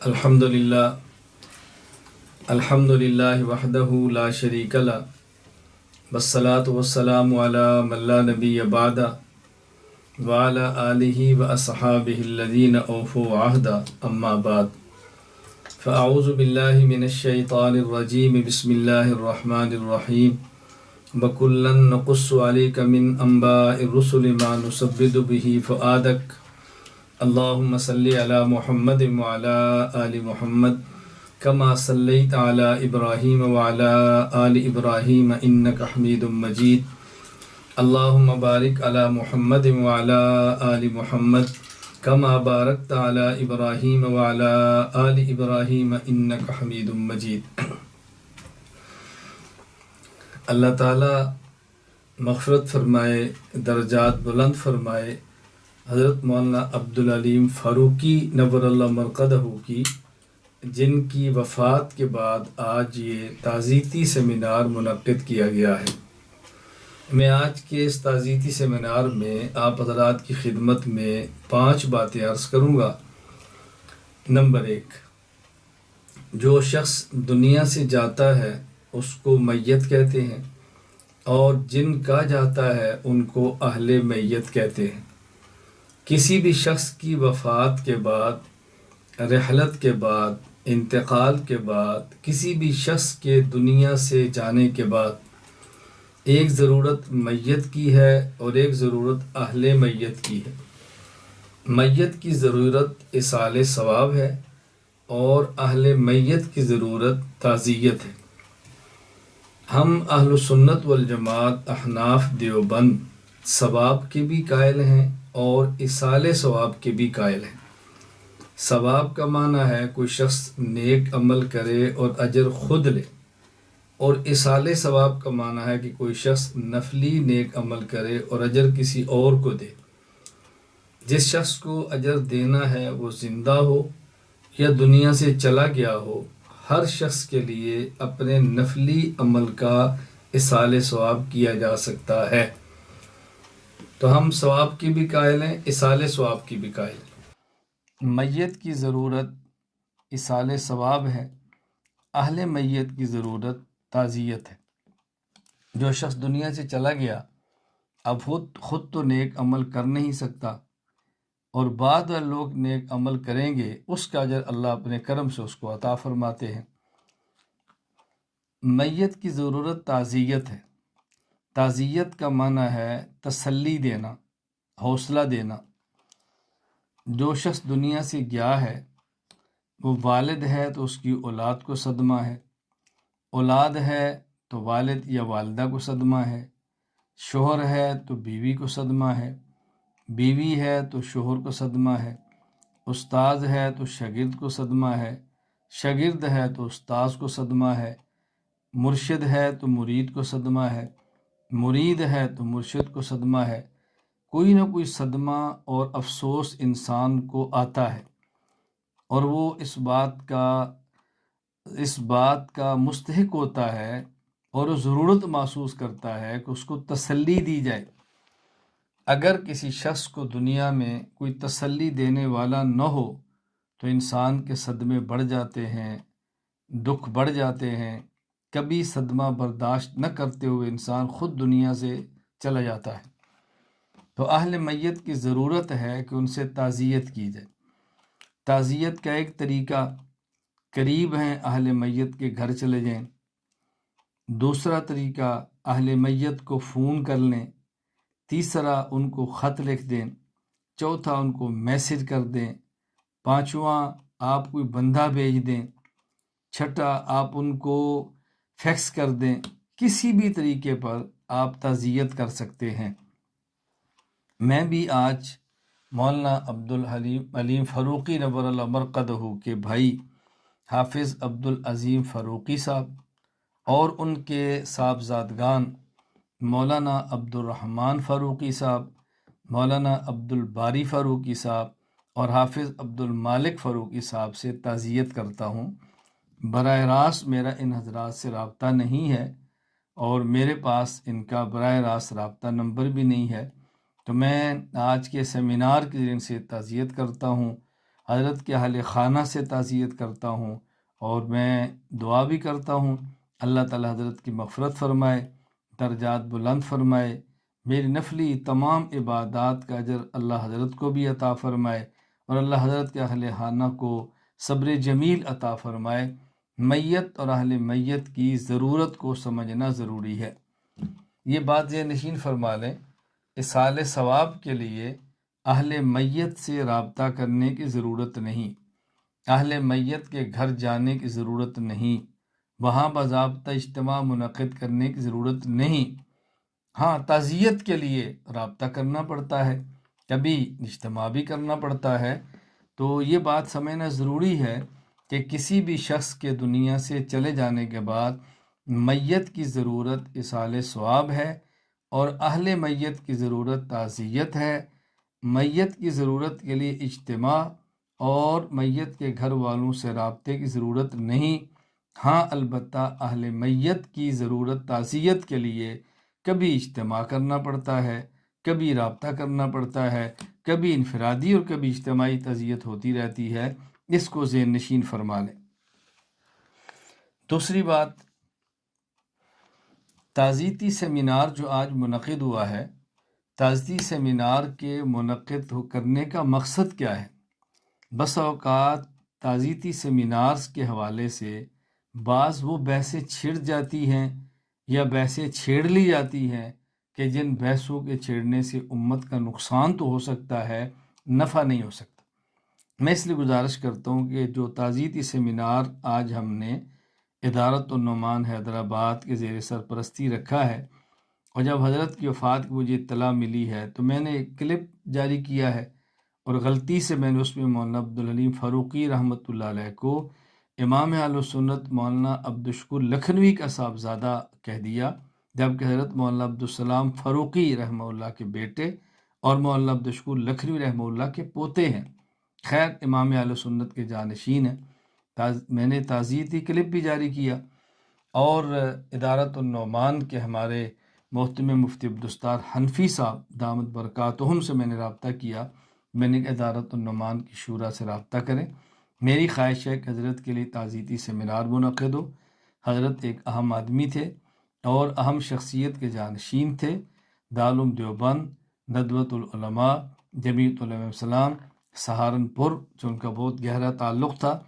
الحمد للہ وحدہ لا شریک لہ والصلاة والسلام علی من لا نبی بعدہ وعلی آلہ واصحابہ الذین اوفوا عہدہ اما بعد فاعوذ باللہ من الشیطان الرجیم بسم اللہ الرحمن الرحیم وکلا نقص علیک من انباء الرسل ما نثبت بہ فؤادک اللہم صلی علی محمد وعلی آل محمد کما صلیت علی ابراہیم وعلی آل ابراہیم انک حمید مجید اللہم بارک علی محمد وعلی آل محمد کما بارکت علی ابراہیم وعلی آل ابراہیم انک حمید مجید۔ اللہ تعالیٰ مغفرت فرمائے، درجات بلند فرمائے حضرت مولانا عبدالعلیم فاروقی نور اللہ مرقدہ کی، جن کی وفات کے بعد آج یہ تعزیتی سیمینار منعقد کیا گیا ہے۔ میں آج کے اس تعزیتی سیمینار میں آپ حضرات کی خدمت میں 5 باتیں عرض کروں گا۔ نمبر 1، جو شخص دنیا سے جاتا ہے اس کو میت کہتے ہیں، اور جن کا جاتا ہے ان کو اہل میت کہتے ہیں۔ کسی بھی شخص کی وفات کے بعد، رحلت کے بعد، انتقال کے بعد، کسی بھی شخص کے دنیا سے جانے کے بعد ایک ضرورت میت کی ہے اور ایک ضرورت اہل میت کی ہے۔ میت کی ضرورت ایصال ثواب ہے اور اہل میت کی ضرورت تعزیت ہے۔ ہم اہل سنت والجماعت احناف دیوبند ثواب کے بھی قائل ہیں اور ایصال ثواب کے بھی قائل ہیں۔ ثواب کا معنی ہے کوئی شخص نیک عمل کرے اور اجر خود لے، اور ایصال ثواب کا معنی ہے کہ کوئی شخص نفلی نیک عمل کرے اور اجر کسی اور کو دے۔ جس شخص کو اجر دینا ہے وہ زندہ ہو یا دنیا سے چلا گیا ہو، ہر شخص کے لیے اپنے نفلی عمل کا ایصال ثواب کیا جا سکتا ہے۔ تو ہم ثواب کی بھی قائل ہیں، ایصال ثواب کی بھی قائل ہیں۔ میت کی ضرورت ایصال ثواب ہے، اہل میت کی ضرورت تعزیت ہے۔ جو شخص دنیا سے چلا گیا اب خود تو نیک عمل کر نہیں سکتا، اور بعد لوگ نیک عمل کریں گے، اس کا اجر اللہ اپنے کرم سے اس کو عطا فرماتے ہیں۔ میت کی ضرورت تعزیت ہے۔ تعزیت کا معنی ہے تسلی دینا، حوصلہ دینا۔ جو شخص دنیا سے گیا ہے، وہ والد ہے تو اس کی اولاد کو صدمہ ہے، اولاد ہے تو والد یا والدہ کو صدمہ ہے، شوہر ہے تو بیوی کو صدمہ ہے، بیوی ہے تو شوہر کو صدمہ ہے، استاد ہے تو شاگرد کو صدمہ ہے، شاگرد ہے تو استاذ کو صدمہ ہے، مرشد ہے تو مرید کو صدمہ ہے، مرید ہے تو مرشد کو صدمہ ہے۔ کوئی نہ کوئی صدمہ اور افسوس انسان کو آتا ہے، اور وہ اس بات کا مستحق ہوتا ہے اور وہ ضرورت محسوس کرتا ہے کہ اس کو تسلی دی جائے۔ اگر کسی شخص کو دنیا میں کوئی تسلی دینے والا نہ ہو تو انسان کے صدمے بڑھ جاتے ہیں، دکھ بڑھ جاتے ہیں۔ کبھی صدمہ برداشت نہ کرتے ہوئے انسان خود دنیا سے چلا جاتا ہے۔ تو اہل میت کی ضرورت ہے کہ ان سے تعزیت کی جائے۔ تعزیت کا ایک طریقہ قریب ہیں اہل میت کے گھر چلے جائیں، دوسرا طریقہ اہل میت کو فون کر لیں، تیسرا ان کو خط لکھ دیں، چوتھا ان کو میسج کر دیں، پانچواں آپ کوئی بندہ بھیج دیں، چھٹا آپ ان کو فیکس کر دیں۔ کسی بھی طریقے پر آپ تعزیت کر سکتے ہیں۔ میں بھی آج مولانا عبدالعلیم فاروقی نور اللہ مرقدہ کے بھائی حافظ عبدالعظیم فاروقی صاحب اور ان کے صاحبزادگان مولانا عبدالرحمن فاروقی صاحب، مولانا عبدالباری فاروقی صاحب اور حافظ عبدالمالک فاروقی صاحب سے تعزیت کرتا ہوں۔ براہ راست میرا ان حضرات سے رابطہ نہیں ہے، اور میرے پاس ان کا براہ راست رابطہ نمبر بھی نہیں ہے، تو میں آج کے سیمینار کے ذریعے سے تعزیت کرتا ہوں حضرت کے اہل خانہ سے تعزیت کرتا ہوں، اور میں دعا بھی کرتا ہوں اللہ تعالی حضرت کی مغفرت فرمائے، درجات بلند فرمائے، میری نفلی تمام عبادات کا اجر اللہ حضرت کو بھی عطا فرمائے، اور اللہ حضرت کے اہل خانہ کو صبر جمیل عطا فرمائے۔ میت اور اہل میت کی ضرورت کو سمجھنا ضروری ہے۔ یہ بات ذہن نشین فرما لیں، اصال ثواب کے لیے اہل میت سے رابطہ کرنے کی ضرورت نہیں، اہل میت کے گھر جانے کی ضرورت نہیں، وہاں باضابطہ اجتماع منعقد کرنے کی ضرورت نہیں۔ ہاں، تعزیت کے لیے رابطہ کرنا پڑتا ہے، کبھی اجتماع بھی کرنا پڑتا ہے۔ تو یہ بات سمجھنا ضروری ہے کہ کسی بھی شخص کے دنیا سے چلے جانے کے بعد میت کی ضرورت اصال ثواب ہے، اور اہل میت کی ضرورت تعزیت ہے۔ میت کی ضرورت کے لیے اجتماع اور میت کے گھر والوں سے رابطے کی ضرورت نہیں۔ ہاں، البتہ اہل میت کی ضرورت تعزیت کے لیے کبھی اجتماع کرنا پڑتا ہے، کبھی رابطہ کرنا پڑتا ہے، کبھی انفرادی اور کبھی اجتماعی تعزیت ہوتی رہتی ہے۔ اس کو ذہن نشین فرما لیں۔ دوسری بات، تعزیتی سیمینار جو آج منعقد ہوا ہے، تعزیتی سیمینار کے منعقد کرنے کا مقصد کیا ہے؟ بس اوقات تعزیتی سیمینارز کے حوالے سے بعض وہ بحثیں چھڑ جاتی ہیں یا بحثیں چھیڑ لی جاتی ہیں کہ جن بحثوں کے چھیڑنے سے امت کا نقصان تو ہو سکتا ہے، نفع نہیں ہو سکتا۔ میں اس لیے گزارش کرتا ہوں کہ جو تعزیتی سیمینار آج ہم نے ادارت النعمان حیدرآباد کے زیر سرپرستی رکھا ہے، اور جب حضرت کی وفات کی مجھے اطلاع ملی ہے تو میں نے ایک کلپ جاری کیا ہے، اور غلطی سے میں نے اس میں مولانا عبدالحلیم فاروقی رحمۃ اللہ علیہ کو امام اہل سنت مولانا عبدالشکور لکھنوی کا صاحبزادہ کہہ دیا، جبکہ حضرت مولانا عبدالسلام فاروقی رحمہ اللہ کے بیٹے اور مولانا عبدالشکور لکھنوی رحمہ اللہ کے پوتے ہیں۔ خیر، امام اہل سنت کے جانشین ہیں۔ میں نے تعزیتی کلپ بھی جاری کیا، اور ادارت النعمان کے ہمارے محترم مفتی عبدالستار حنفی صاحب دامت برکاتہم سے میں نے رابطہ کیا۔ میں نے ادارت النعمان کی شورا سے رابطہ کریں، میری خواہش ہے کہ حضرت کے لیے تعزیتی سیمینار منعقد ہو۔ حضرت ایک اہم آدمی تھے اور اہم شخصیت کے جانشین تھے۔ دارالعلوم دیوبند، ندوۃ العلماء، جمیعۃ علماء اسلام سہارنپور سے ان کا بہت گہرا تعلق تھا۔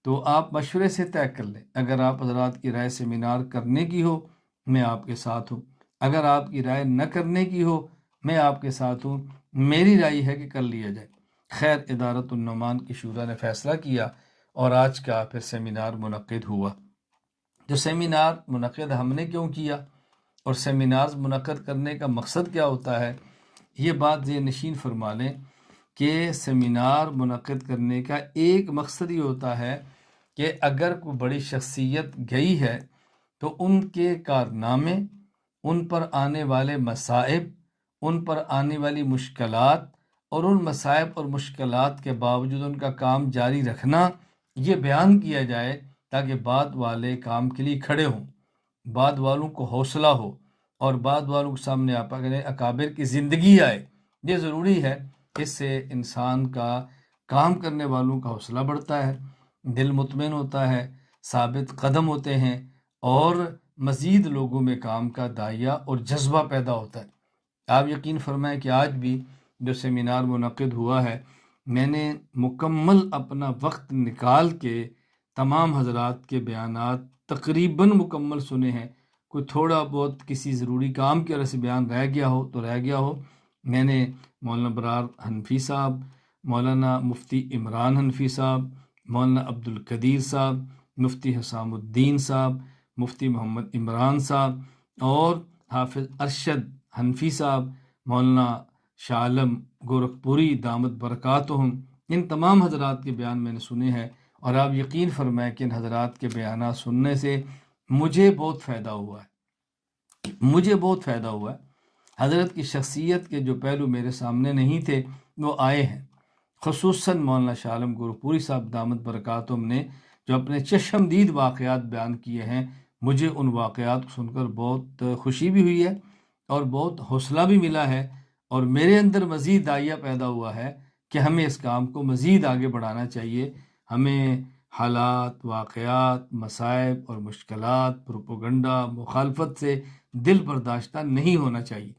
تو آپ مشورے سے طے کر لیں، اگر آپ حضرات کی رائے سیمینار کرنے کی ہو میں آپ کے ساتھ ہوں، اگر آپ کی رائے نہ کرنے کی ہو میں آپ کے ساتھ ہوں، میری رائے ہے کہ کر لیا جائے۔ خیر، ادارت النعمان کی شورا نے فیصلہ کیا، اور آج کا پھر سیمینار منعقد ہوا۔ جو سیمینار منعقد ہم نے کیوں کیا اور سیمینارز منعقد کرنے کا مقصد کیا ہوتا ہے، یہ بات ذہن نشین فرما لیں کہ سیمینار منعقد کرنے کا ایک مقصد یہ ہوتا ہے کہ اگر کوئی بڑی شخصیت گئی ہے تو ان کے کارنامے، ان پر آنے والے مصائب، ان پر آنے والی مشکلات، اور ان مصائب اور مشکلات کے باوجود ان کا کام جاری رکھنا، یہ بیان کیا جائے تاکہ بعد والے کام کے لیے کھڑے ہوں، بعد والوں کو حوصلہ ہو، اور بعد والوں کے سامنے اکابر کی زندگی آئے۔ یہ ضروری ہے، اس سے انسان کا کام کرنے والوں کا حوصلہ بڑھتا ہے، دل مطمئن ہوتا ہے، ثابت قدم ہوتے ہیں، اور مزید لوگوں میں کام کا داعیہ اور جذبہ پیدا ہوتا ہے۔ آپ یقین فرمائیں کہ آج بھی جو سیمینار منعقد ہوا ہے، میں نے مکمل اپنا وقت نکال کے تمام حضرات کے بیانات تقریباً مکمل سنے ہیں۔ کوئی تھوڑا بہت کسی ضروری کام کی وجہ سے بیان رہ گیا ہو تو رہ گیا ہو۔ میں نے مولانا برار حنفی صاحب، مولانا مفتی عمران حنفی صاحب، مولانا عبدالقدیر صاحب، مفتی حسام الدین صاحب، مفتی محمد عمران صاحب، اور حافظ ارشد حنفی صاحب، مولانا شاہ عالم گورکھپوری دامت برکاتہم، ان تمام حضرات کے بیان میں نے سنے ہیں، اور آپ یقین فرمائیں کہ ان حضرات کے بیانات سننے سے مجھے بہت فائدہ ہوا ہے، مجھے بہت فائدہ ہوا ہے۔ حضرت کی شخصیت کے جو پہلو میرے سامنے نہیں تھے وہ آئے ہیں، خصوصاً مولانا شاہ عالم گورکھپوری صاحب دامت برکاتہم نے جو اپنے چشم دید واقعات بیان کیے ہیں، مجھے ان واقعات کو سن کر بہت خوشی بھی ہوئی ہے اور بہت حوصلہ بھی ملا ہے، اور میرے اندر مزید داعیہ پیدا ہوا ہے کہ ہمیں اس کام کو مزید آگے بڑھانا چاہیے. ہمیں حالات، واقعات، مصائب اور مشکلات، پروپیگنڈا، مخالفت سے دل برداشتہ نہیں ہونا چاہیے.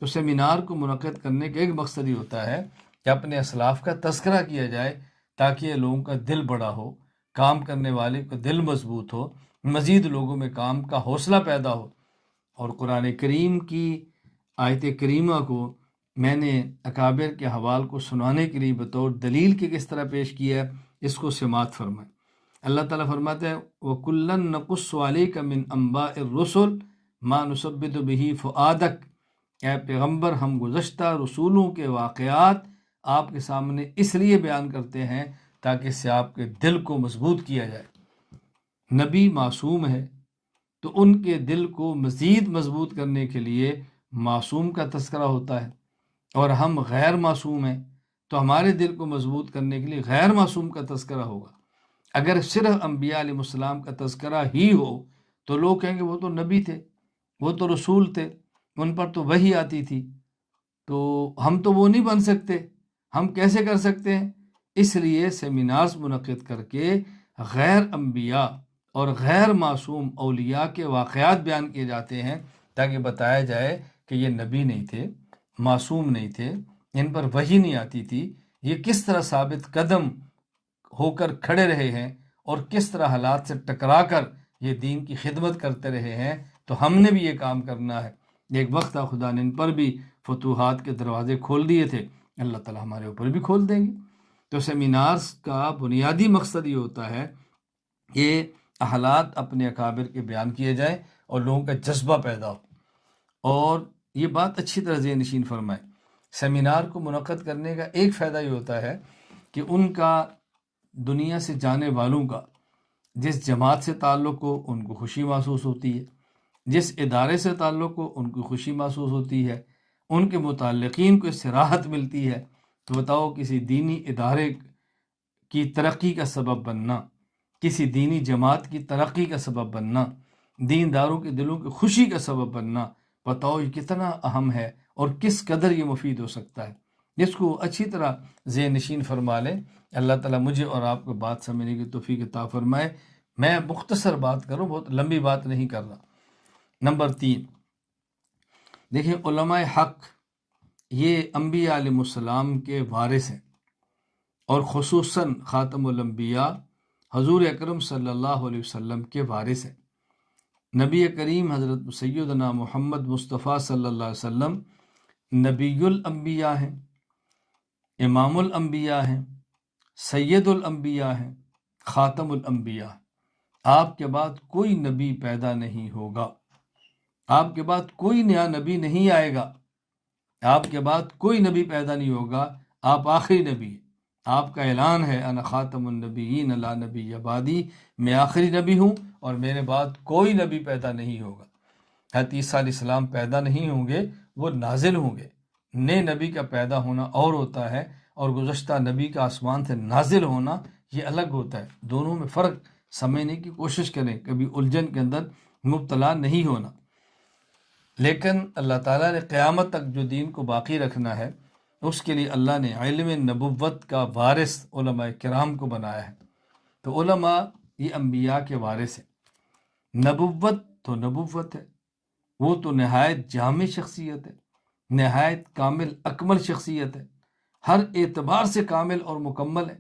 تو سیمینار کو منعقد کرنے کا ایک مقصد ہی ہوتا ہے کہ اپنے اسلاف کا تذکرہ کیا جائے تاکہ لوگوں کا دل بڑا ہو، کام کرنے والے کا دل مضبوط ہو، مزید لوگوں میں کام کا حوصلہ پیدا ہو. اور قرآن کریم کی آیت کریمہ کو میں نے اکابر کے حوال کو سنانے کے لیے بطور دلیل کے کس طرح پیش کیا ہے، اس کو سماعت فرمائیں. اللہ تعالیٰ فرماتے ہیں وَكُلًّا نَقُصُّ عَلَيْكَ مِنْ أَنْبَاءِ الرُّسُلِ مَا نُثَبِّتُ بِهِ فُؤَادَكَ. اے پیغمبر، ہم گزشتہ رسولوں کے واقعات آپ کے سامنے اس لیے بیان کرتے ہیں تاکہ اس سے آپ کے دل کو مضبوط کیا جائے. نبی معصوم ہے تو ان کے دل کو مزید مضبوط کرنے کے لیے معصوم کا تذکرہ ہوتا ہے، اور ہم غیر معصوم ہیں تو ہمارے دل کو مضبوط کرنے کے لیے غیر معصوم کا تذکرہ ہوگا. اگر صرف انبیاء علیہ السلام کا تذکرہ ہی ہو تو لوگ کہیں گے وہ تو نبی تھے، وہ تو رسول تھے، ان پر تو وحی آتی تھی، تو ہم تو وہ نہیں بن سکتے، ہم کیسے کر سکتے ہیں؟ اس لیے سیمینارز منعقد کر کے غیر انبیاء اور غیر معصوم اولیاء کے واقعات بیان کیے جاتے ہیں تاکہ بتایا جائے کہ یہ نبی نہیں تھے، معصوم نہیں تھے، ان پر وحی نہیں آتی تھی، یہ کس طرح ثابت قدم ہو کر کھڑے رہے ہیں اور کس طرح حالات سے ٹکرا کر یہ دین کی خدمت کرتے رہے ہیں. تو ہم نے بھی یہ کام کرنا ہے. ایک وقت تھا خدا نے ان پر بھی فتوحات کے دروازے کھول دیے تھے، اللہ تعالیٰ ہمارے اوپر بھی کھول دیں گے. تو سیمینارز کا بنیادی مقصد یہ ہوتا ہے کہ حالات اپنے اکابر کے بیان کیے جائیں اور لوگوں کا جذبہ پیدا ہو. اور یہ بات اچھی طرح ذہن نشین فرمائیں، سیمینار کو منعقد کرنے کا ایک فائدہ یہ ہوتا ہے کہ ان کا دنیا سے جانے والوں کا جس جماعت سے تعلق ہو ان کو خوشی محسوس ہوتی ہے، جس ادارے سے تعلق ہو ان کو خوشی محسوس ہوتی ہے، ان کے متعلقین کو اس سے راحت ملتی ہے. تو بتاؤ، کسی دینی ادارے کی ترقی کا سبب بننا، کسی دینی جماعت کی ترقی کا سبب بننا، دینداروں کے دلوں کی خوشی کا سبب بننا، بتاؤ یہ کتنا اہم ہے اور کس قدر یہ مفید ہو سکتا ہے. جس کو اچھی طرح ذہن نشین فرما لیں. اللہ تعالیٰ مجھے اور آپ کو بات سمجھنے کی توفیق عطا فرمائے. میں مختصر بات کروں، بہت لمبی بات نہیں کر رہا. نمبر 3، دیکھیں علماء حق یہ انبیاء علیہ السلام کے وارث ہیں، اور خصوصاً خاتم الانبیاء حضور اکرم صلی اللہ علیہ وسلم کے وارث ہیں. نبی کریم حضرت سیدنا محمد مصطفیٰ صلی اللہ علیہ وسلم نبی الانبیاء ہیں، امام الانبیاء ہیں، سید الانبیاء ہیں، خاتم الانبیاء. آپ کے بعد کوئی نبی پیدا نہیں ہوگا، آپ کے بعد کوئی نیا نبی نہیں آئے گا، آپ کے بعد کوئی نبی پیدا نہیں ہوگا، آپ آخری نبی ہیں. آپ کا اعلان ہے انا خاتم النبیین لا نبی بعدی، میں آخری نبی ہوں اور میرے بعد کوئی نبی پیدا نہیں ہوگا. حضرت عیسیٰ علیہ السلام پیدا نہیں ہوں گے، وہ نازل ہوں گے. نئے نبی کا پیدا ہونا اور ہوتا ہے اور گزشتہ نبی کا آسمان سے نازل ہونا یہ الگ ہوتا ہے. دونوں میں فرق سمجھنے کی کوشش کریں، کبھی الجھن کے اندر مبتلا نہیں ہونا. لیکن اللہ تعالیٰ نے قیامت تک جو دین کو باقی رکھنا ہے اس کے لیے اللہ نے علم نبوت کا وارث علماء کرام کو بنایا ہے. تو علماء یہ انبیاء کے وارث ہیں. نبوت تو نبوت ہے، وہ تو نہایت جامع شخصیت ہے، نہایت کامل اکمل شخصیت ہے، ہر اعتبار سے کامل اور مکمل ہے.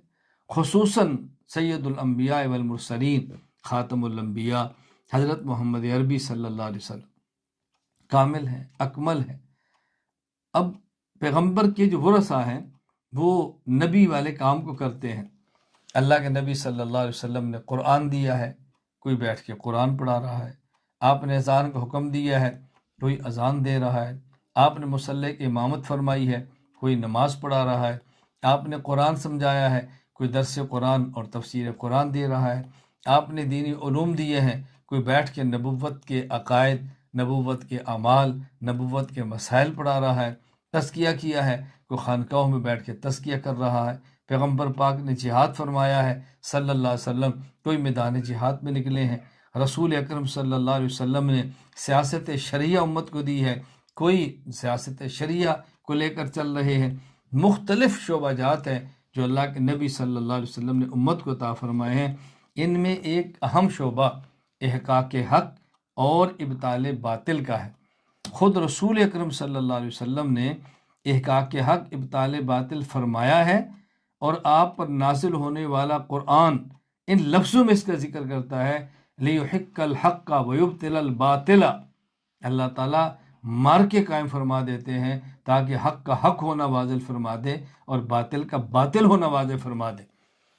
خصوصاً سید الانبیاء والمرسلین خاتم الانبیاء حضرت محمد عربی صلی اللہ علیہ وسلم کامل ہے، اکمل ہے. اب پیغمبر کے جو ورثہ ہیں وہ نبی والے کام کو کرتے ہیں. اللہ کے نبی صلی اللہ علیہ وسلم نے قرآن دیا ہے، کوئی بیٹھ کے قرآن پڑھا رہا ہے. آپ نے اذان کا حکم دیا ہے، کوئی اذان دے رہا ہے. آپ نے مصلی کی امامت فرمائی ہے، کوئی نماز پڑھا رہا ہے. آپ نے قرآن سمجھایا ہے، کوئی درس قرآن اور تفسیر قرآن دے رہا ہے. آپ نے دینی علوم دیے ہیں، کوئی بیٹھ کے نبوت کے عقائد، نبوت کے اعمال، نبوت کے مسائل پڑھا رہا ہے. تزکیہ کیا ہے، کوئی خانقاہوں میں بیٹھ کے تزکیہ کر رہا ہے. پیغمبر پاک نے جہاد فرمایا ہے صلی اللہ علیہ وسلم، کوئی میدان جہاد میں نکلے ہیں. رسول اکرم صلی اللہ علیہ وسلم نے سیاست شرعیہ امت کو دی ہے، کوئی سیاست شرعیہ کو لے کر چل رہے ہیں. مختلف شعبہ جات ہیں جو اللہ کے نبی صلی اللہ علیہ وسلم نے امت کو عطا فرمائے ہیں۔ ان میں ایک اہم شعبہ احقاق حق اور ابطال باطل کا ہے۔ خود رسول اکرم صلی اللہ علیہ وسلم نے احقاق حق ابطال باطل فرمایا ہے، اور آپ پر نازل ہونے والا قرآن ان لفظوں میں اس کا ذکر کرتا ہے، لِيُحِقَّ الْحَقَّ وَيُبْطِلَ الْبَاطِلَ۔ اللہ تعالیٰ مار کے قائم فرما دیتے ہیں تاکہ حق کا حق ہونا واضح فرما دے اور باطل کا باطل ہونا واضح فرما دے۔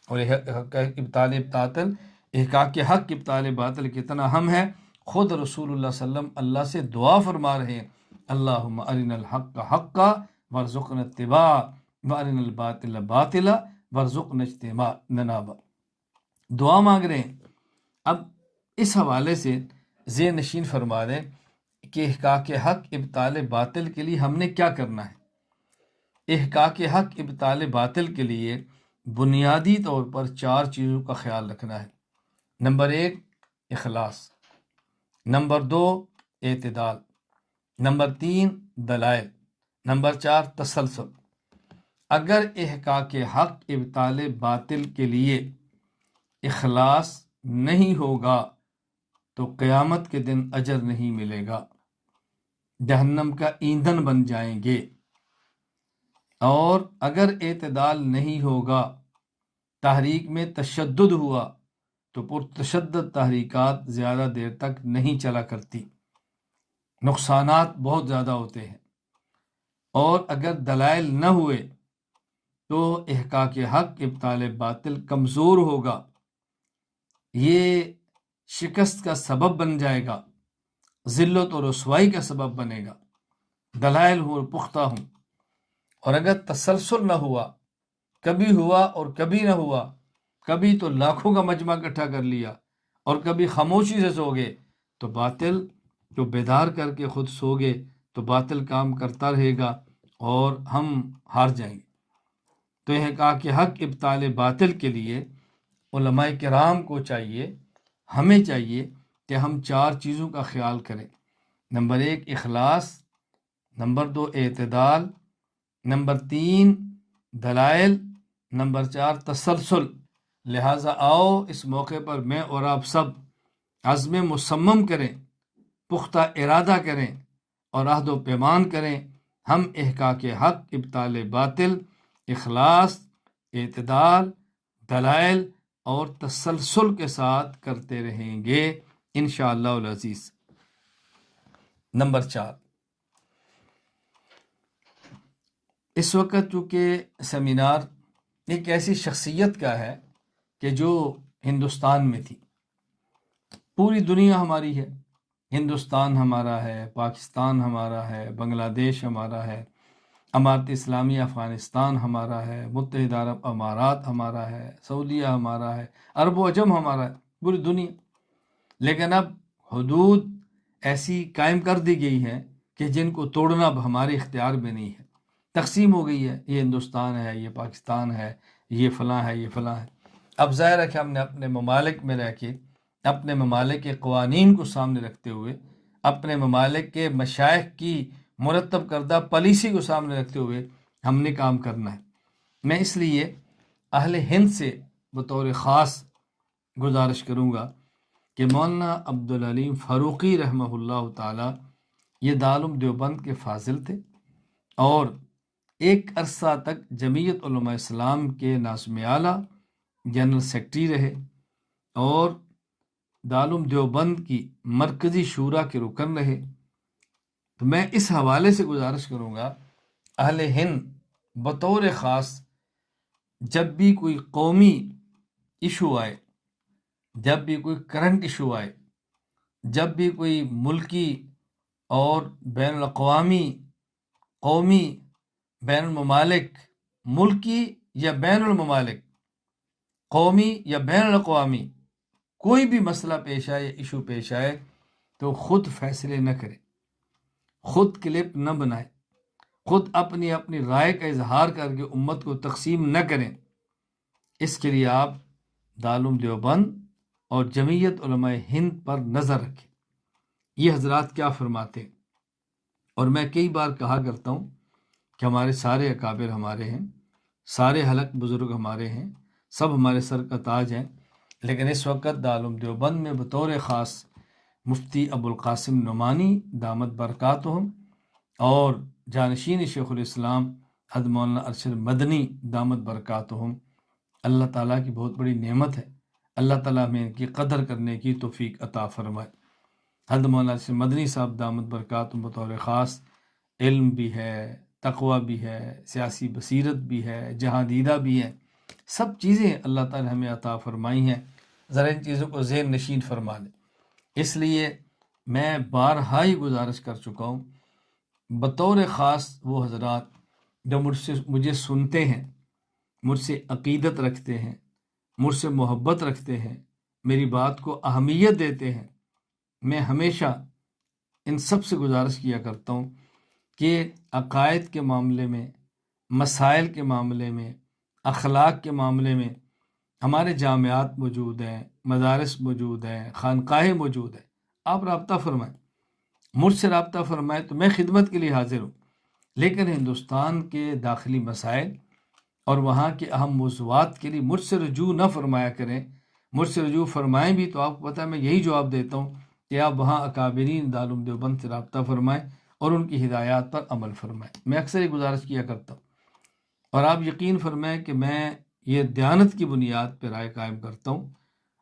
اور ابطال باطل، احقاق حق ابطال باطل کتنا اہم ہے، خود رسول اللہ صلی اللہ علیہ وسلم اللہ سے دعا فرما رہے ہیں، اللہم ارنا الحق حقا وارزقنا اتباع وارنا الباطل باطلا وارزقنا اجتنابا۔ دعا مانگ رہے ہیں۔ اب اس حوالے سے ذہن نشین فرما دیں کہ احقاق حق ابطال باطل کے لیے ہم نے کیا کرنا ہے۔ احقاق حق ابطال باطل کے لیے بنیادی طور پر 4 چیزوں کا خیال رکھنا ہے۔ نمبر 1 اخلاص، نمبر 2 اعتدال، نمبر 3 دلائل، نمبر 4 تسلسل۔ اگر احقاق حق ابطال باطل کے لیے اخلاص نہیں ہوگا تو قیامت کے دن اجر نہیں ملے گا، جہنم کا ایندھن بن جائیں گے۔ اور اگر اعتدال نہیں ہوگا، تحریک میں تشدد ہوا تو پرتشدد تحریکات زیادہ دیر تک نہیں چلا کرتی، نقصانات بہت زیادہ ہوتے ہیں۔ اور اگر دلائل نہ ہوئے تو احقاق حق ابطال باطل کمزور ہوگا، یہ شکست کا سبب بن جائے گا، ذلت اور رسوائی کا سبب بنے گا۔ دلائل ہوں پختہ ہوں۔ اور اگر تسلسل نہ ہوا، کبھی ہوا اور کبھی نہ ہوا، کبھی تو لاکھوں کا مجمع اکٹھا کر لیا اور کبھی خاموشی سے سو گئے، تو باطل جو بیدار کر کے خود سو گے تو باطل کام کرتا رہے گا اور ہم ہار جائیں گے۔ تو احقاق حق ابطال باطل کے لیے علماء کرام کو چاہیے، ہمیں چاہیے کہ ہم 4 چیزوں کا خیال کریں۔ نمبر 1 اخلاص، نمبر 2 اعتدال، نمبر 3 دلائل، نمبر 4 تسلسل۔ لہٰذا آؤ اس موقع پر میں اور آپ سب عزم مصمم کریں، پختہ ارادہ کریں اور عہد و پیمان کریں، ہم احقاق حق ابطال باطل اخلاص، اعتدال، دلائل اور تسلسل کے ساتھ کرتے رہیں گے انشاءاللہ العزیز۔ نمبر 4، اس وقت چونکہ سیمینار ایک ایسی شخصیت کا ہے کہ جو ہندوستان میں تھی، پوری دنیا ہماری ہے، ہندوستان ہمارا ہے، پاکستان ہمارا ہے، بنگلہ دیش ہمارا ہے، امارت اسلامی افغانستان ہمارا ہے، متحدہ عرب امارات ہمارا ہے، سعودیہ ہمارا ہے، عرب و عجم ہمارا ہے، پوری دنیا۔ لیکن اب حدود ایسی قائم کر دی گئی ہیں کہ جن کو توڑنا اب ہمارے اختیار میں نہیں ہے، تقسیم ہو گئی ہے، یہ ہندوستان ہے، یہ پاکستان ہے، یہ فلاں ہے، یہ فلاں ہے۔ اب ظاہر ہے کہ ہم نے اپنے ممالک میں رہ کے، اپنے ممالک کے قوانین کو سامنے رکھتے ہوئے، اپنے ممالک کے مشائخ کی مرتب کردہ پالیسی کو سامنے رکھتے ہوئے ہم نے کام کرنا ہے۔ میں اس لیے اہل ہند سے بطور خاص گزارش کروں گا کہ مولانا عبدالعلیم فاروقی رحمہ اللہ تعالی یہ دارالعلوم دیوبند کے فاضل تھے اور ایک عرصہ تک جمعیت علماء اسلام کے ناظم اعلیٰ جنرل سیکرٹری رہے اور دارالعلوم دیوبند کی مرکزی شورا کے رکن رہے۔ تو میں اس حوالے سے گزارش کروں گا اہل ہند بطور خاص جب بھی کوئی قومی ایشو آئے، جب بھی کوئی کرنٹ ایشو آئے، جب بھی کوئی ملکی اور بین الاقوامی، قومی، بین الممالک، ملکی یا بین الممالک، قومی یا بین الاقوامی کوئی بھی مسئلہ پیش آئے، ایشو پیش آئے، تو خود فیصلے نہ کرے، خود کلپ نہ بنائے، خود اپنی رائے کا اظہار کر کے امت کو تقسیم نہ کریں۔ اس کے لیے آپ دارالعلوم دیوبند اور جمعیت علماء ہند پر نظر رکھیں، یہ حضرات کیا فرماتے ہیں۔ اور میں کئی بار کہا کرتا ہوں کہ ہمارے سارے اکابر ہمارے ہیں، سارے حلق بزرگ ہمارے ہیں، سب ہمارے سر کا تاج ہیں، لیکن اس وقت دارالعلوم دیوبند میں بطور خاص مفتی ابوالقاسم نعمانی دامت برکاتہم اور جانشین شیخ الاسلام حضرت مولانا ارشد مدنی دامت برکاتہم، اللہ تعالیٰ کی بہت بڑی نعمت ہے۔ اللہ تعالیٰ ہمیں ان کی قدر کرنے کی توفیق عطا فرمائے۔ حضرت مولانا ارشد مدنی صاحب دامت برکاتہم بطور خاص علم بھی ہے، تقوی بھی ہے، سیاسی بصیرت بھی ہے، جہاں دیدہ بھی ہے، سب چیزیں اللہ تعالیٰ ہمیں عطا فرمائی ہیں۔ ذرا ان چیزوں کو ذہن نشین فرما لیں۔ اس لیے میں بارہا ہی گزارش کر چکا ہوں، بطور خاص وہ حضرات جو مجھے سنتے ہیں، مجھ سے عقیدت رکھتے ہیں، مجھ سے محبت رکھتے ہیں، میری بات کو اہمیت دیتے ہیں، میں ہمیشہ ان سب سے گزارش کیا کرتا ہوں کہ عقائد کے معاملے میں، مسائل کے معاملے میں، اخلاق کے معاملے میں ہمارے جامعات موجود ہیں، مدارس موجود ہیں، خانقاہیں موجود ہیں، آپ رابطہ فرمائیں، مجھ سے رابطہ فرمائیں تو میں خدمت کے لیے حاضر ہوں۔ لیکن ہندوستان کے داخلی مسائل اور وہاں کے اہم موضوعات کے لیے مجھ سے رجوع نہ فرمایا کریں۔ مجھ سے رجوع فرمائیں بھی تو آپ کو پتہ ہے میں یہی جواب دیتا ہوں کہ آپ وہاں اکابرین دارالعلوم دیوبند سے رابطہ فرمائیں اور ان کی ہدایات پر عمل فرمائیں۔ میں اکثر یہ گزارش کیا کرتا ہوں، اور آپ یقین فرمائیں کہ میں یہ دیانت کی بنیاد پہ رائے قائم کرتا ہوں۔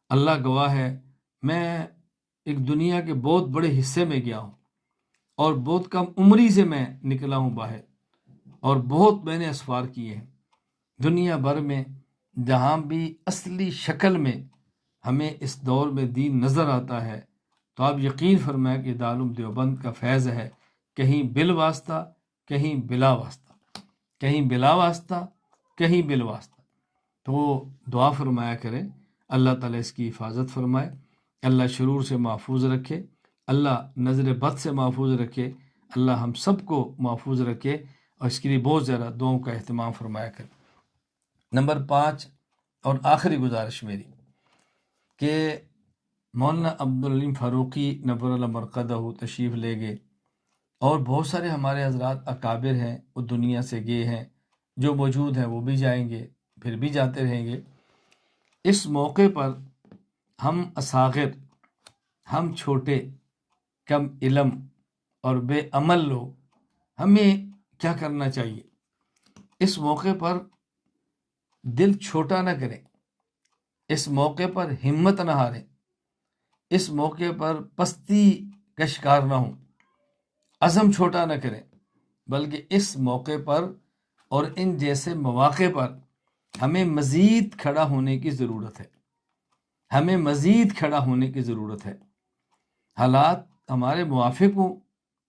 اللہ گواہ ہے، میں ایک دنیا کے بہت بڑے حصے میں گیا ہوں اور بہت کم عمری سے میں نکلا ہوں باہر، اور بہت میں نے اسفار کیے ہیں دنیا بھر میں۔ جہاں بھی اصلی شکل میں ہمیں اس دور میں دین نظر آتا ہے تو آپ یقین فرمائیں کہ دارالعلوم دیوبند کا فیض ہے، کہیں بالواسطہ کہیں بلا واسطہ، کہیں بلا واسطہ کہیں بالواسطہ۔ تو دعا فرمایا کریں، اللہ تعالیٰ اس کی حفاظت فرمائے، اللہ شرور سے محفوظ رکھے، اللہ نظر بد سے محفوظ رکھے، اللہ ہم سب کو محفوظ رکھے، اور اس کے لیے بہت زیادہ دعاؤں کا اہتمام فرمایا کریں۔ نمبر 5 اور آخری گزارش میری کہ مولانا عبدالعلیم فاروقی نور اللہ مرقدہ تشریف لے گئے، اور بہت سارے ہمارے حضرات اکابر ہیں وہ دنیا سے گئے ہیں، جو موجود ہیں وہ بھی جائیں گے، پھر بھی جاتے رہیں گے۔ اس موقع پر ہم اصاغر، ہم چھوٹے، کم علم اور بے عمل لوگ، ہمیں کیا کرنا چاہیے؟ اس موقع پر دل چھوٹا نہ کریں، اس موقع پر ہمت نہ ہاریں، اس موقع پر پستی کا شکار نہ ہوں، عزم چھوٹا نہ کریں، بلکہ اس موقع پر اور ان جیسے مواقع پر ہمیں مزید کھڑا ہونے کی ضرورت ہے، ہمیں مزید کھڑا ہونے کی ضرورت ہے۔ حالات ہمارے موافق ہوں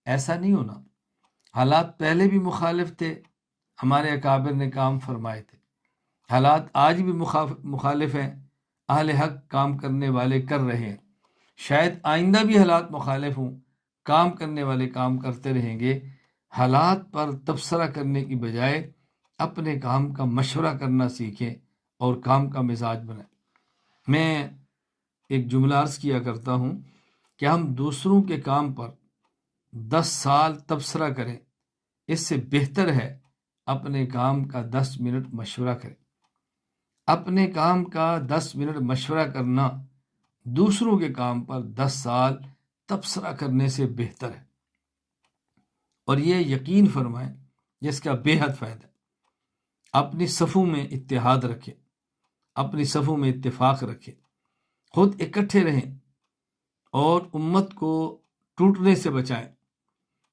ایسا نہیں ہونا، حالات پہلے بھی مخالف تھے، ہمارے اکابر نے کام فرمائے تھے، حالات آج بھی مخالف ہیں، اہل حق کام کرنے والے کر رہے ہیں، شاید آئندہ بھی حالات مخالف ہوں، کام کرنے والے کام کرتے رہیں گے۔ حالات پر تبصرہ کرنے کی بجائے اپنے کام کا مشورہ کرنا سیکھیں اور کام کا مزاج بنائیں۔ میں ایک جملہ عرض کیا کرتا ہوں کہ ہم دوسروں کے کام پر 10 سال تبصرہ کریں، اس سے بہتر ہے اپنے کام کا 10 منٹ مشورہ کریں۔ اپنے کام کا 10 منٹ مشورہ کرنا دوسروں کے کام پر 10 سال تبصرہ کرنے سے بہتر ہے، اور یہ یقین فرمائیں جس کا بے حد فائدہ ہے۔ اپنی صفوں میں اتحاد رکھیں، اپنی صفوں میں اتفاق رکھیں، خود اکٹھے رہیں اور امت کو ٹوٹنے سے بچائیں،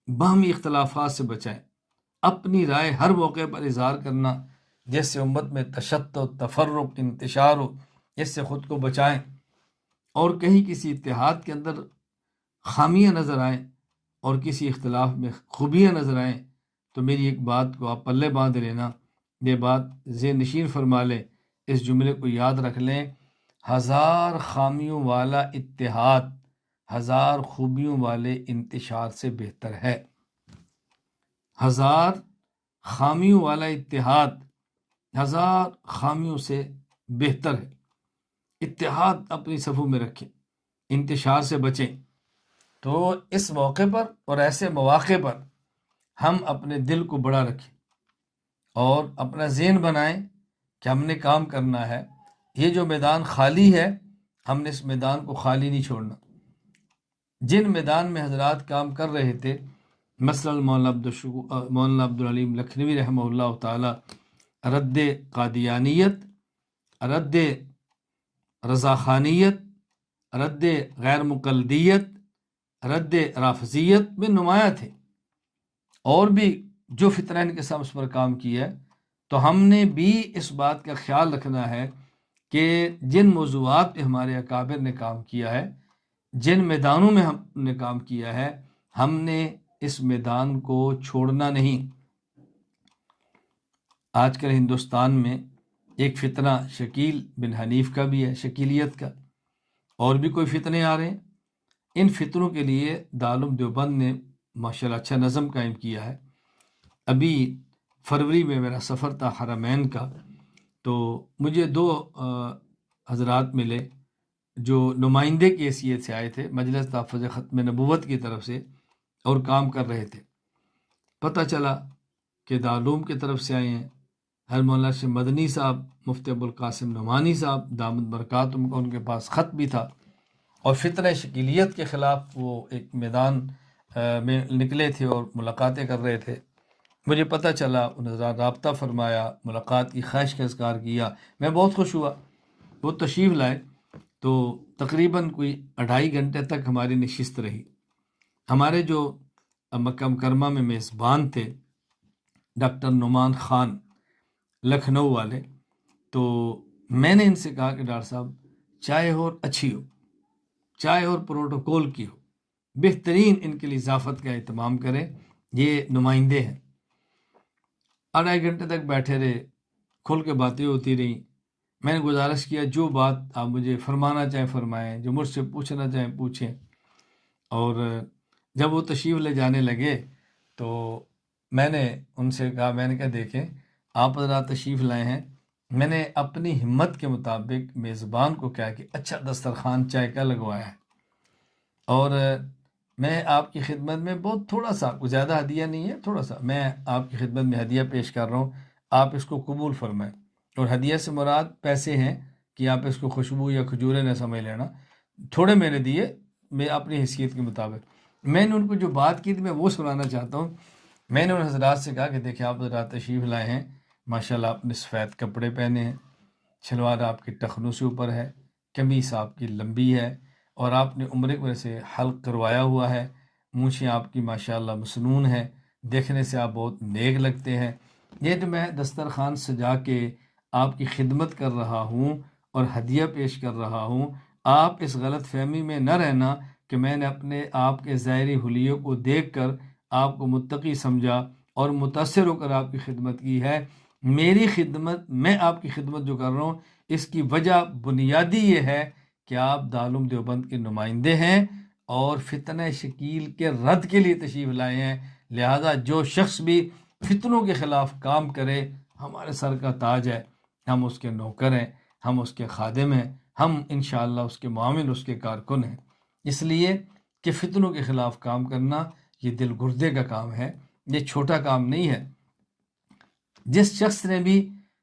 باہمی اختلافات سے بچائیں۔ اپنی رائے ہر موقع پر اظہار کرنا جس سے امت میں تشتت، تفرق، انتشار ہو، اس سے خود کو بچائیں، اور کہیں کسی اتحاد کے اندر خامیاں نظر آئیں اور کسی اختلاف میں خوبیاں نظر آئیں تو میری ایک بات کو آپ پلے باندھ لینا، یہ بات ذہن نشین فرما لیں، اس جملے کو یاد رکھ لیں: 1000 خامیوں والا اتحاد 1000 خوبیوں والے انتشار سے بہتر ہے۔ 1000 خامیوں والا اتحاد 1000 خامیوں سے بہتر ہے۔ اتحاد اپنی صفوں میں رکھیں، انتشار سے بچیں۔ تو اس موقع پر اور ایسے مواقع پر ہم اپنے دل کو بڑا رکھیں، اور اپنا ذہن بنائیں کہ ہم نے کام کرنا ہے. یہ جو میدان خالی ہے ہم نے اس میدان کو خالی نہیں چھوڑنا. جن میدان میں حضرات کام کر رہے تھے، مثلا مولانا عبدالعلیم لکھنوی رحمہ اللہ تعالی رد قادیانیت، رد رضاخانیت، رد غیر مقلدیت، رد رافضیت میں نمایاں تھے، اور بھی جو فتنہ ان کے ساتھ اس پر کام کیا ہے. تو ہم نے بھی اس بات کا خیال رکھنا ہے کہ جن موضوعات پہ ہمارے اکابر نے کام کیا ہے، جن میدانوں میں ہم نے کام کیا ہے، ہم نے اس میدان کو چھوڑنا نہیں. آج کل ہندوستان میں ایک فتنہ شکیل بن حنیف کا بھی ہے، شکیلیت کا، اور بھی کوئی فتنے آ رہے ہیں. ان فتنوں کے لیے دارالعلوم دیوبند نے ماشاءاللہ اچھا نظم قائم کیا ہے. ابھی فروری میں میرا سفر تھا حرمین کا، تو مجھے دو حضرات ملے جو نمائندے کی حیثیت سے آئے تھے مجلس تحفظ ختم نبوت کی طرف سے، اور کام کر رہے تھے. پتہ چلا کہ دارالعلوم کی طرف سے آئے ہیں. ہر مولانا شیخ مدنی صاحب، مفتی ابوالقاسم نعمانی صاحب دامت برکاتہم کا ان کے پاس خط بھی تھا، اور فتنہ شکیلیت کے خلاف وہ ایک میدان میں نکلے تھے اور ملاقاتیں کر رہے تھے. مجھے پتہ چلا، انہوں نے رابطہ فرمایا، ملاقات کی خواہش کا اظہار کیا. میں بہت خوش ہوا. وہ تشریف لائے تو تقریباً کوئی 2.5 گھنٹے تک ہماری نشست رہی. ہمارے جو مکہ مکرمہ میں میزبان تھے ڈاکٹر نعمان خان لکھنؤ والے، تو میں نے ان سے کہا کہ ڈاکٹر صاحب چائے اور اچھی ہو، چائے اور پروٹوکول کی ہو، بہترین ان کے لیے اضافت کا اہتمام کریں، یہ نمائندے ہیں. 2.5 گھنٹے تک بیٹھے رہے، کھل کے باتیں ہوتی رہیں. میں نے گزارش کیا جو بات آپ مجھے فرمانا چاہیں فرمائیں، جو مجھ سے پوچھنا چاہیں پوچھیں. اور جب وہ تشریف لے جانے لگے تو میں نے ان سے کہا، میں نے کہا دیکھیں آپ حضرات تشریف لائے ہیں، میں نے اپنی ہمت کے مطابق میزبان کو کہا کہ اچھا دسترخوان چائے کا لگوایا ہے، اور میں آپ کی خدمت میں بہت تھوڑا سا، کوئی زیادہ ہدیہ نہیں ہے، تھوڑا سا میں آپ کی خدمت میں ہدیہ پیش کر رہا ہوں، آپ اس کو قبول فرمائیں. اور ہدیہ سے مراد پیسے ہیں کہ آپ اس کو خوشبو یا کھجورے نہ سمجھ لینا. تھوڑے میں نے دیے، میں اپنی حیثیت کے مطابق. میں نے ان کو جو بات کی تھی میں وہ سنانا چاہتا ہوں. میں نے ان حضرات سے کہا کہ دیکھیں آپ حضرات تشریف لائے ہیں، ماشاءاللہ آپ نے سفید کپڑے پہنے ہیں، شلوار آپ کی ٹخنوں سے اوپر ہے، قمیص آپ کی لمبی ہے، اور آپ نے عمرے کی وجہ سے حلق کروایا ہوا ہے، مونچھیں آپ کی ماشاءاللہ مسنون ہے، دیکھنے سے آپ بہت نیک لگتے ہیں. یہ جو میں دسترخوان سجا کے آپ کی خدمت کر رہا ہوں اور ہدیہ پیش کر رہا ہوں، آپ اس غلط فہمی میں نہ رہنا کہ میں نے اپنے آپ کے ظاہری حلیوں کو دیکھ کر آپ کو متقی سمجھا اور متاثر ہو کر آپ کی خدمت کی ہے. میری خدمت، میں آپ کی خدمت جو کر رہا ہوں، اس کی وجہ بنیادی یہ ہے کہ آپ دارالعلوم دیوبند کے نمائندے ہیں اور فتنہ شکیل کے رد کے لیے تشریف لائے ہیں. لہذا جو شخص بھی فتنوں کے خلاف کام کرے ہمارے سر کا تاج ہے، ہم اس کے نوکر ہیں، ہم اس کے خادم ہیں، ہم انشاءاللہ اس کے معاون، اس کے کارکن ہیں. اس لیے کہ فتنوں کے خلاف کام کرنا یہ دل گردے کا کام ہے، یہ چھوٹا کام نہیں ہے. جس شخص نے بھی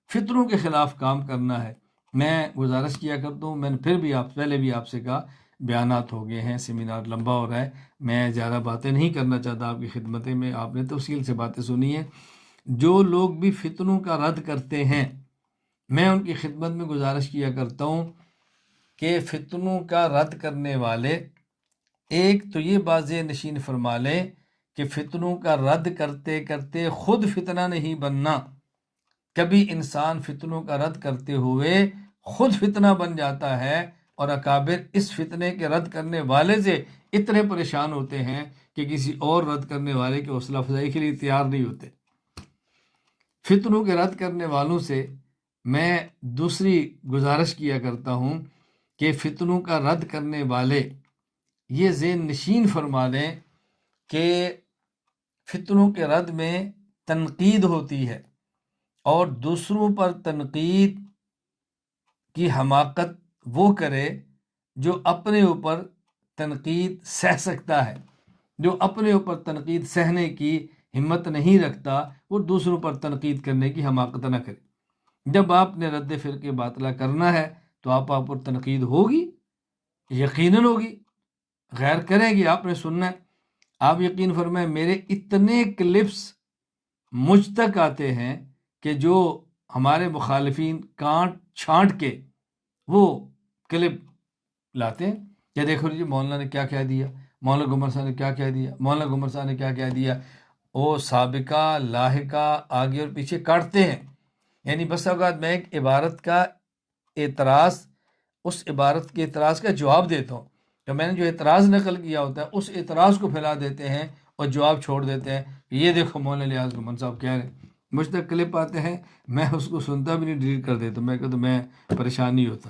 فتنوں کے خلاف کام کرنا ہے، میں گزارش کیا کرتا ہوں، میں نے پھر بھی پہلے بھی آپ سے کہا، بیانات ہو گئے ہیں، سیمینار لمبا ہو رہا ہے، میں زیادہ باتیں نہیں کرنا چاہتا آپ کی خدمتیں میں، آپ نے تفصیل سے باتیں سنی ہیں. جو لوگ بھی فتنوں کا رد کرتے ہیں، میں ان کی خدمت میں گزارش کیا کرتا ہوں کہ فتنوں کا رد کرنے والے ایک تو یہ بازِ نشین فرما لیں کہ فتنوں کا رد کرتے کرتے خود فتنہ نہیں بننا. کبھی انسان فتنوں کا رد کرتے ہوئے خود فتنہ بن جاتا ہے، اور اکابر اس فتنے کے رد کرنے والے سے اتنے پریشان ہوتے ہیں کہ کسی اور رد کرنے والے کی حوصلہ افزائی کے لیے تیار نہیں ہوتے. فتنوں کے رد کرنے والوں سے میں دوسری گزارش کیا کرتا ہوں کہ فتنوں کا رد کرنے والے یہ ذہن نشین فرما لیں کہ فتنوں کے رد میں تنقید ہوتی ہے، اور دوسروں پر تنقید کی حماقت وہ کرے جو اپنے اوپر تنقید سہ سکتا ہے، جو اپنے اوپر تنقید سہنے کی ہمت نہیں رکھتا وہ دوسروں پر تنقید کرنے کی حماقت نہ کرے۔ جب آپ نے رد فرقے باطلہ کرنا ہے تو آپ پر تنقید ہوگی، یقیناً ہوگی، غیر کریں گی، آپ نے سننا ہے۔ آپ یقین فرمائیں میرے اتنے کلپس مجھ تک آتے ہیں کہ جو ہمارے مخالفین کانٹ چھانٹ کے وہ کلپ لاتے ہیں کہ دیکھو جی مولانا نے کیا کہہ دیا، مولانا گمر صاحب نے کیا کہہ دیا، مولانا گمر صاحب نے کیا کہہ دیا۔ وہ سابقہ لاحقہ آگے اور پیچھے کاٹتے ہیں۔ یعنی بس اوقات میں ایک عبارت کا اعتراض، اس عبارت کے اعتراض کا جواب دیتا ہوں، تو میں نے جو اعتراض نقل کیا ہوتا ہے اس اعتراض کو پھیلا دیتے ہیں اور جواب چھوڑ دیتے ہیں کہ یہ دیکھو مولانا الیاس گمن صاحب کہہ رہے ہیں۔ مجھ تک کلپ آتے ہیں، میں اس کو سنتا بھی نہیں، ڈیلیٹ کر دیتا ہوں۔ میں کہتا ہوں میں پریشان نہیں ہوتا۔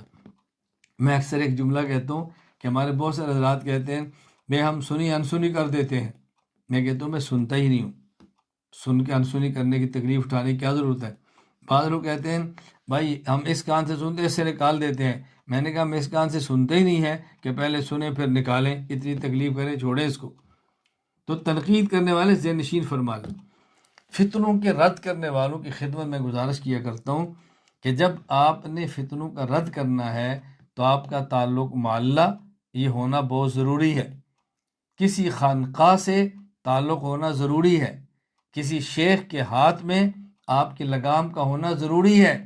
میں اکثر ایک جملہ کہتا ہوں کہ ہمارے بہت سارے حضرات کہتے ہیں بھائی ہم سنی انسنی کر دیتے ہیں۔ میں کہتا ہوں میں سنتا ہی نہیں ہوں، سن کے انسنی کرنے کی تکلیف اٹھانے کی کیا ضرورت ہے؟ بعض لوگ کہتے ہیں بھائی ہم اس کان سے سنتے اس سے نکال دیتے ہیں۔ میں نے کہا ہم اس کان سے سنتے ہی نہیں ہیں کہ پہلے سنیں پھر نکالیں، اتنی تکلیف کریں، چھوڑیں اس کو۔ تو تنقید کرنے والے ذہن نشین فرما لیں۔ فتنوں کے رد کرنے والوں کی خدمت میں گزارش کیا کرتا ہوں کہ جب آپ نے فتنوں کا رد کرنا ہے تو آپ کا تعلق مع اللہ یہ ہونا بہت ضروری ہے۔ کسی خانقاہ سے تعلق ہونا ضروری ہے، کسی شیخ کے ہاتھ میں آپ کے لگام کا ہونا ضروری ہے،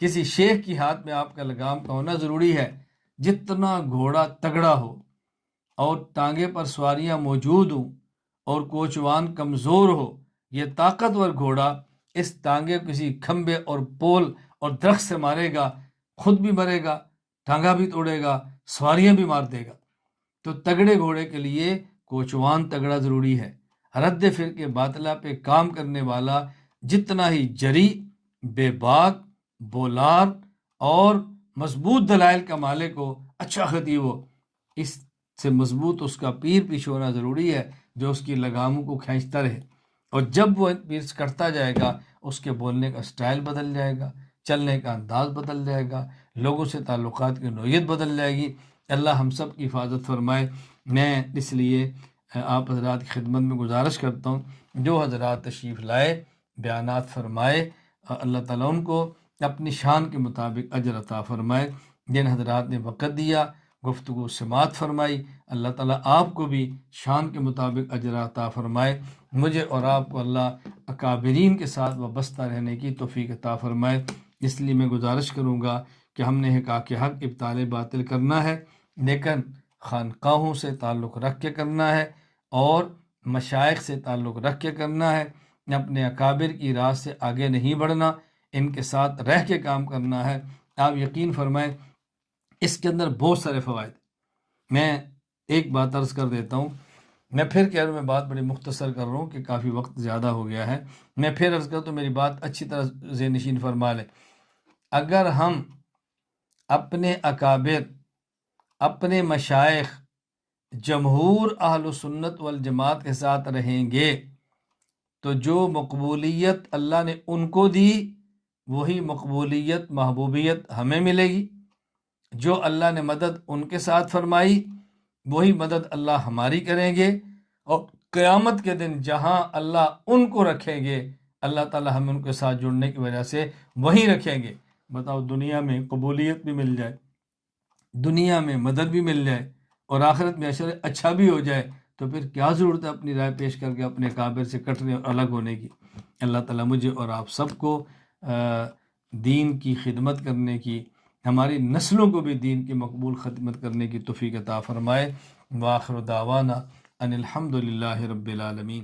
کسی شیخ کی ہاتھ میں آپ کا لگام کا ہونا ضروری ہے۔ جتنا گھوڑا تگڑا ہو اور ٹانگے پر سواریاں موجود ہوں اور کوچوان کمزور ہو، یہ طاقتور گھوڑا اس ٹانگے کسی کھمبے اور پول اور درخت سے مارے گا، خود بھی مرے گا، ٹانگا بھی توڑے گا، سواریاں بھی مار دے گا۔ تو تگڑے گھوڑے کے لیے کوچوان تگڑا ضروری ہے۔ رد فرقے باطلہ پہ کام کرنے والا جتنا ہی جری، بے باک، بولار اور مضبوط دلائل کا مالک ہو، اچھا خطیب ہو، اس سے مضبوط اس کا پیر پیچھے ہونا ضروری ہے جو اس کی لگاموں کو کھینچتا رہے۔ اور جب وہ پیر کرتا جائے گا اس کے بولنے کا سٹائل بدل جائے گا، چلنے کا انداز بدل جائے گا، لوگوں سے تعلقات کی نوعیت بدل جائے گی۔ اللہ ہم سب کی حفاظت فرمائے۔ میں اس لیے آپ حضرات کی خدمت میں گزارش کرتا ہوں جو حضرات تشریف لائے، بیانات فرمائے، اللہ تعالیٰ ان کو اپنی شان کے مطابق اجر عطا فرمائے۔ جن حضرات نے وقت دیا، گفتگو سماعت فرمائی، اللہ تعالیٰ آپ کو بھی شان کے مطابق اجر عطا فرمائے۔ مجھے اور آپ کو اللہ اکابرین کے ساتھ وابستہ رہنے کی توفیق عطا فرمائے۔ اس لیے میں گزارش کروں گا کہ ہم نے حقاق حق ابطال باطل کرنا ہے، لیکن خانقاہوں سے تعلق رکھ کے کرنا ہے اور مشائخ سے تعلق رکھ کے کرنا ہے۔ اپنے اکابر کی راہ سے آگے نہیں بڑھنا، ان کے ساتھ رہ کے کام کرنا ہے۔ آپ یقین فرمائیں اس کے اندر بہت سارے فوائد۔ میں ایک بات عرض کر دیتا ہوں، میں پھر کہہ رہا ہوں، میں بات بڑی مختصر کر رہا ہوں کہ کافی وقت زیادہ ہو گیا ہے۔ میں پھر عرض کرتا ہوں، میری بات اچھی طرح ذہن نشین فرما لیں۔ اگر ہم اپنے اکابر، اپنے مشائخ، جمہور اہل سنت والجماعت کے ساتھ رہیں گے تو جو مقبولیت اللہ نے ان کو دی وہی مقبولیت، محبوبیت ہمیں ملے گی۔ جو اللہ نے مدد ان کے ساتھ فرمائی وہی مدد اللہ ہماری کریں گے، اور قیامت کے دن جہاں اللہ ان کو رکھیں گے اللہ تعالیٰ ہمیں ان کے ساتھ جڑنے کی وجہ سے وہیں رکھیں گے۔ بتاؤ، دنیا میں قبولیت بھی مل جائے، دنیا میں مدد بھی مل جائے اور آخرت میں عشر اچھا بھی ہو جائے تو پھر کیا ضرورت ہے اپنی رائے پیش کر کے اپنے کابر سے کٹنے اور الگ ہونے کی۔ اللہ تعالیٰ مجھے اور آپ سب کو دین کی خدمت کرنے کی، ہماری نسلوں کو بھی دین کی مقبول خدمت کرنے کی توفیق عطا فرمائے۔ وآخر دعوانا ان الحمد للہ رب العالمین۔